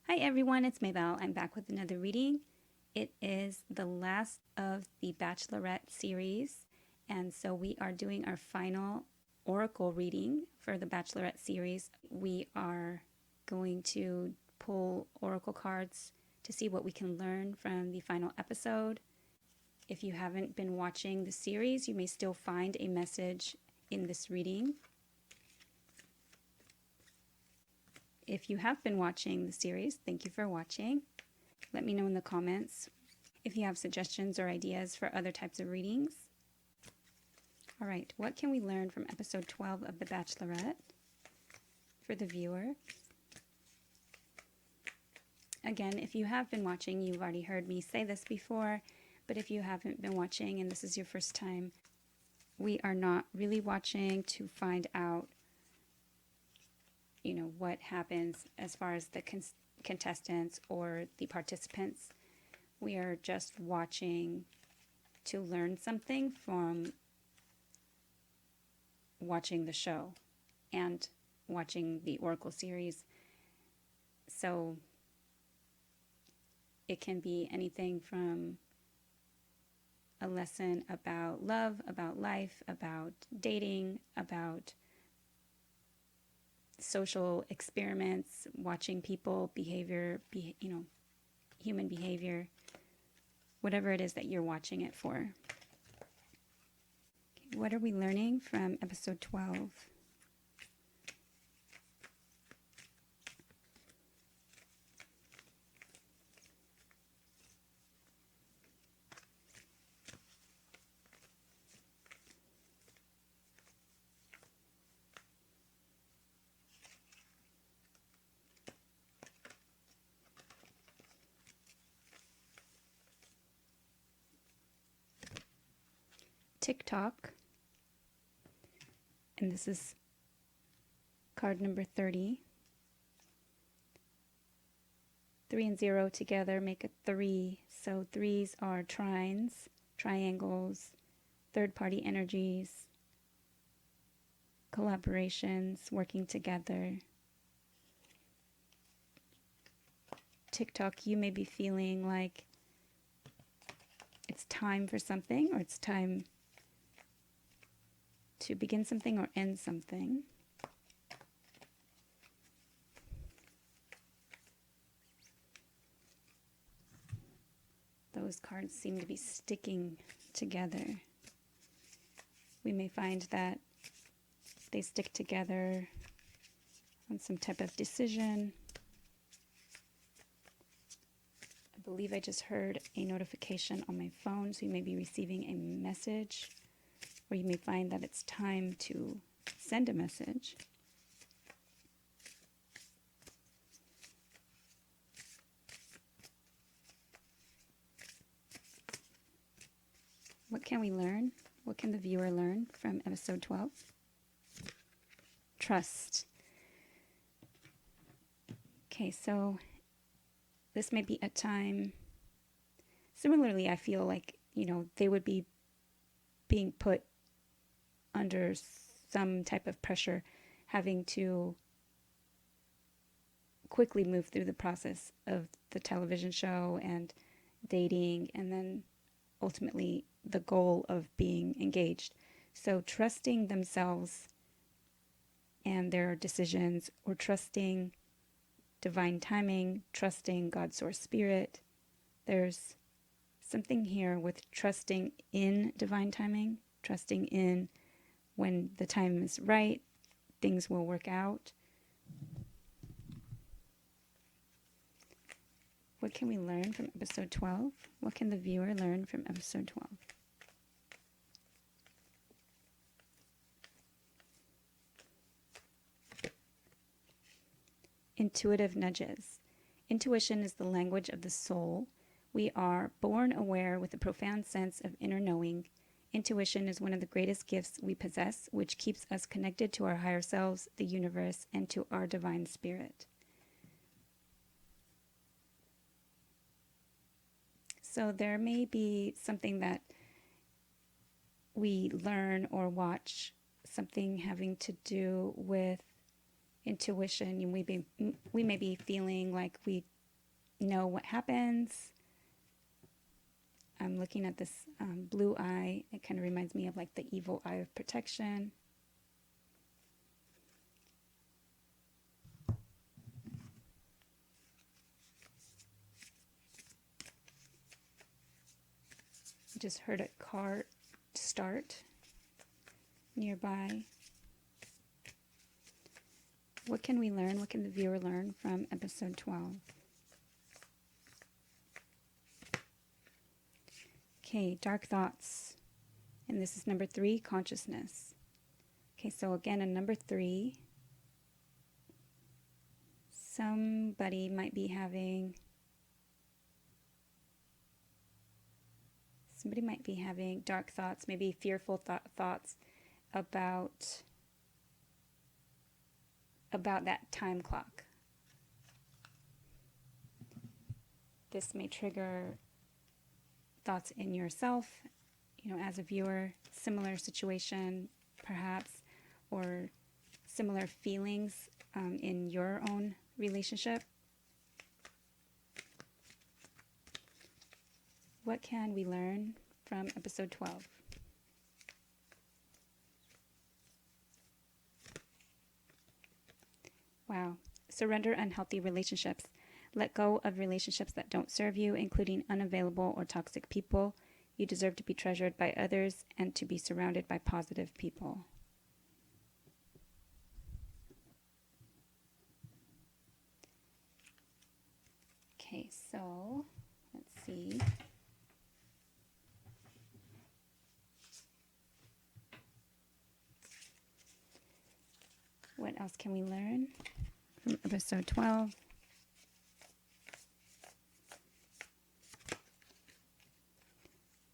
Hi everyone, it's Maybelle. I'm back with another reading. It is the last of the Bachelorette series, and so we are doing our final oracle reading for the Bachelorette series. We are going to pull oracle cards to see what we can learn from the final episode. If you haven't been watching the series, you may still find a message in this reading. If you have been watching the series, thank you for watching. Let me know in the comments if you have suggestions or ideas for other types of readings. All right, what can we learn from episode 12 of The Bachelorette for the viewer? Again, if you have been watching, you've already heard me say this before, but if you haven't been watching and this is your first time, we are not really watching to find out what happens as far as the contestants or the participants. We are just watching to learn something from watching the show and watching the Oracle series. So it can be anything from a lesson about love, about life, about dating, about social experiments, watching people behavior, human behavior, whatever it is that you're watching it for. Okay, what are we learning from episode 12? TikTok, and this is card number 30. 3 and 0 together make a 3, so 3s are trines, triangles, third-party energies, collaborations, working together. TikTok, you may be feeling like it's time for something, or it's time to begin something or end something. Those cards seem to be sticking together. We may find that they stick together on some type of decision. I believe I just heard a notification on my phone, so you may be receiving a message, or you may find that it's time to send a message. What can we learn? What can the viewer learn from episode 12? Trust. Okay, so this may be a time, similarly, I feel like, they would be being put under some type of pressure, having to quickly move through the process of the television show and dating, and then ultimately the goal of being engaged. So trusting themselves and their decisions, or trusting divine timing, trusting God's source spirit. There's something here with trusting in divine timing, trusting in when the time is right, things will work out. What can we learn from episode 12? What can the viewer learn from episode 12? Intuitive nudges. Intuition is the language of the soul. We are born aware with a profound sense of inner knowing. Intuition is one of the greatest gifts we possess, which keeps us connected to our higher selves, the universe, and to our divine spirit. So there may be something that we learn or watch, something having to do with intuition. We may be feeling like we know what happens. I'm looking at this blue eye. It kind of reminds me of like the evil eye of protection. Just heard a car start nearby. What can we learn? What can the viewer learn from episode 12? Okay, dark thoughts. And this is number 3, consciousness. Okay, so again, in number 3, somebody might be having dark thoughts, maybe fearful thoughts about that time clock. This may trigger thoughts in yourself, as a viewer, similar situation perhaps, or similar feelings in your own relationship. What can we learn from episode 12? Wow. Surrender unhealthy relationships. Let go of relationships that don't serve you, including unavailable or toxic people. You deserve to be treasured by others and to be surrounded by positive people. Okay, so let's see. What else can we learn from episode 12?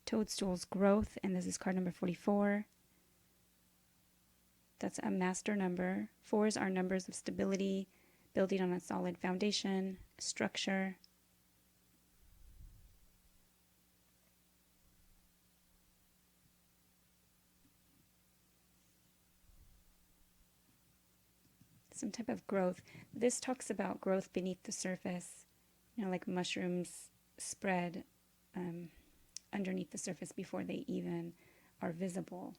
Toadstool's growth, and this is card number 44. That's a master number. 4s are numbers of stability, building on a solid foundation, structure. Some type of growth. This talks about growth beneath the surface, like mushrooms spread underneath the surface before they even are visible.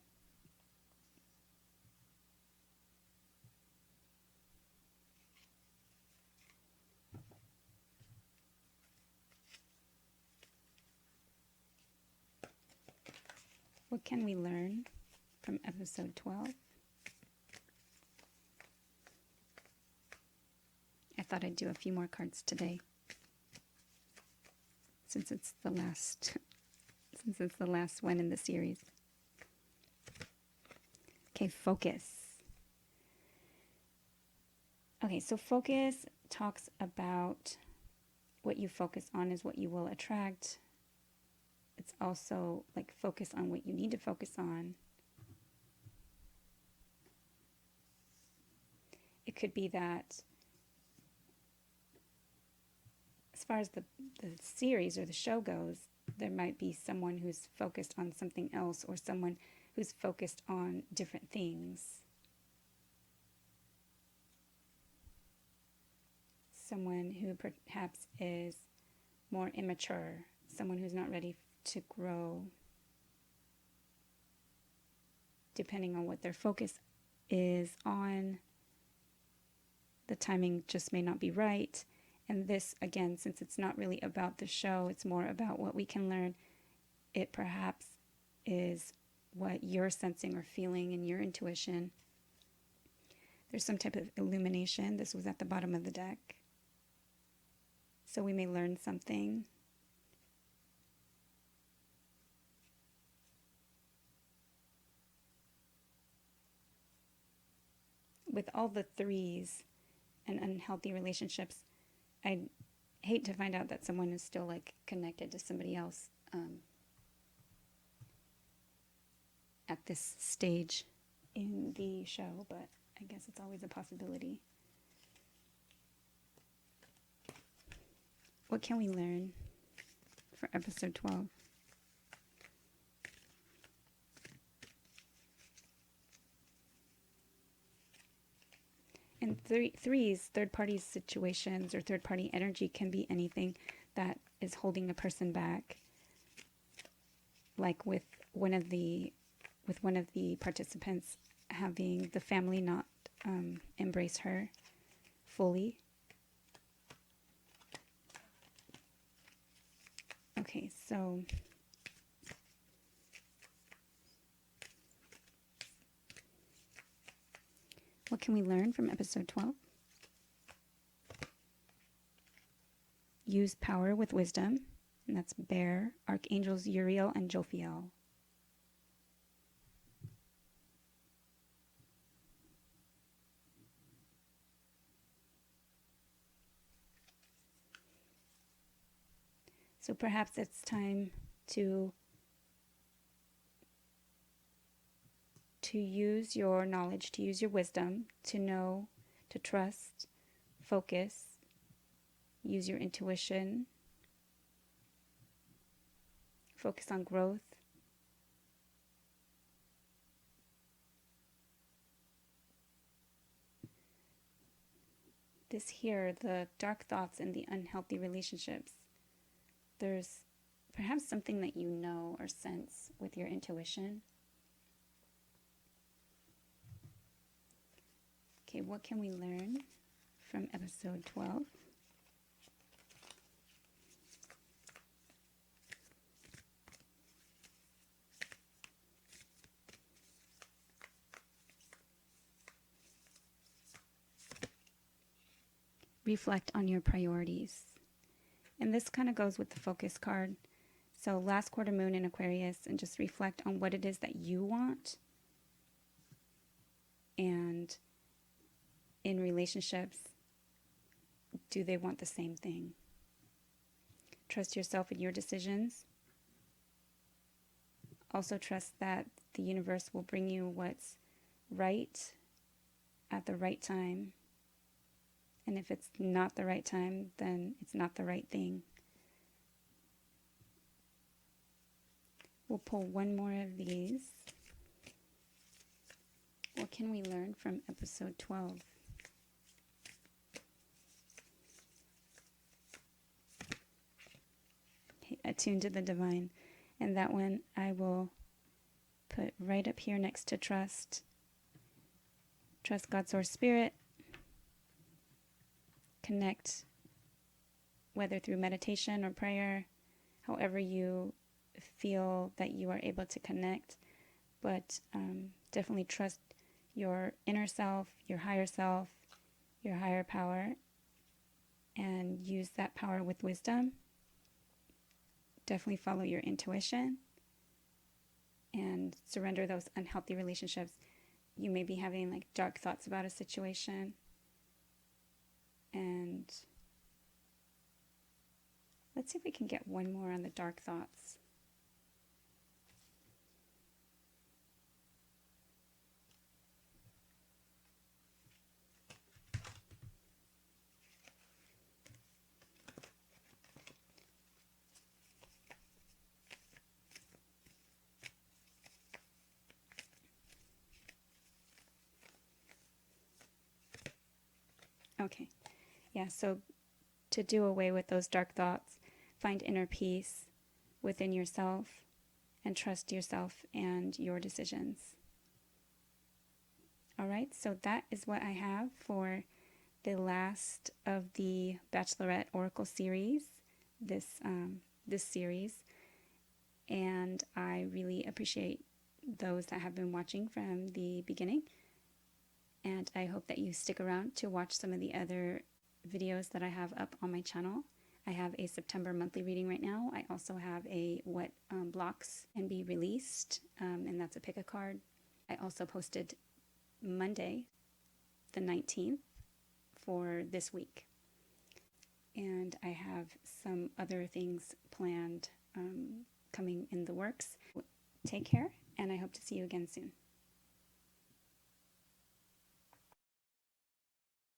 What can we learn from episode 12? I thought I'd do a few more cards today, since it's the last one in the series. Okay, focus. Okay, so focus talks about what you focus on is what you will attract. It's also like focus on what you need to focus on. It could be that as far as the series or the show goes, there might be someone who's focused on something else, or someone who's focused on different things. Someone who perhaps is more immature, someone who's not ready to grow. Depending on what their focus is on, the timing just may not be right. And this, again, since it's not really about the show, it's more about what we can learn. It perhaps is what you're sensing or feeling in your intuition. There's some type of illumination. This was at the bottom of the deck. So we may learn something. With all the 3s and unhealthy relationships, I'd hate to find out that someone is still connected to somebody else at this stage in the show, but I guess it's always a possibility. What can we learn for episode 12? And threes, third-party situations or third-party energy can be anything that is holding a person back. Like with one of the participants having the family not embrace her fully. Okay, so what can we learn from episode 12? Use power with wisdom, and that's Bear, Archangels Uriel and Jophiel. So perhaps it's time to use your knowledge, to use your wisdom, to know, to trust, focus, use your intuition, focus on growth. This here, the dark thoughts and the unhealthy relationships, there's perhaps something that you know or sense with your intuition. Okay, what can we learn from episode 12? Reflect on your priorities. And this kind of goes with the focus card. So last quarter moon in Aquarius, and just reflect on what it is that you want. And in relationships, do they want the same thing? Trust yourself in your decisions. Also trust that the universe will bring you what's right at the right time. And if it's not the right time, then it's not the right thing. We'll pull one more of these. What can we learn from episode 12? Okay, attune to the divine. And that one I will put right up here next to trust. Trust God, Source, Spirit. Connect, whether through meditation or prayer, however you feel that you are able to connect. But definitely trust your inner self, your higher power, and use that power with wisdom. Definitely follow your intuition and surrender those unhealthy relationships. You may be having like dark thoughts about a situation. And let's see if we can get one more on the dark thoughts. Okay. Yeah, so to do away with those dark thoughts, find inner peace within yourself and trust yourself and your decisions. All right, so that is what I have for the last of the Bachelorette Oracle series, this series. And I really appreciate those that have been watching from the beginning. And I hope that you stick around to watch some of the other videos that I have up on my channel. I have a September monthly reading right now. I also have a what blocks can be released, and that's a pick a card. I also posted Monday, the 19th, for this week. And I have some other things planned coming in the works. Take care, and I hope to see you again soon.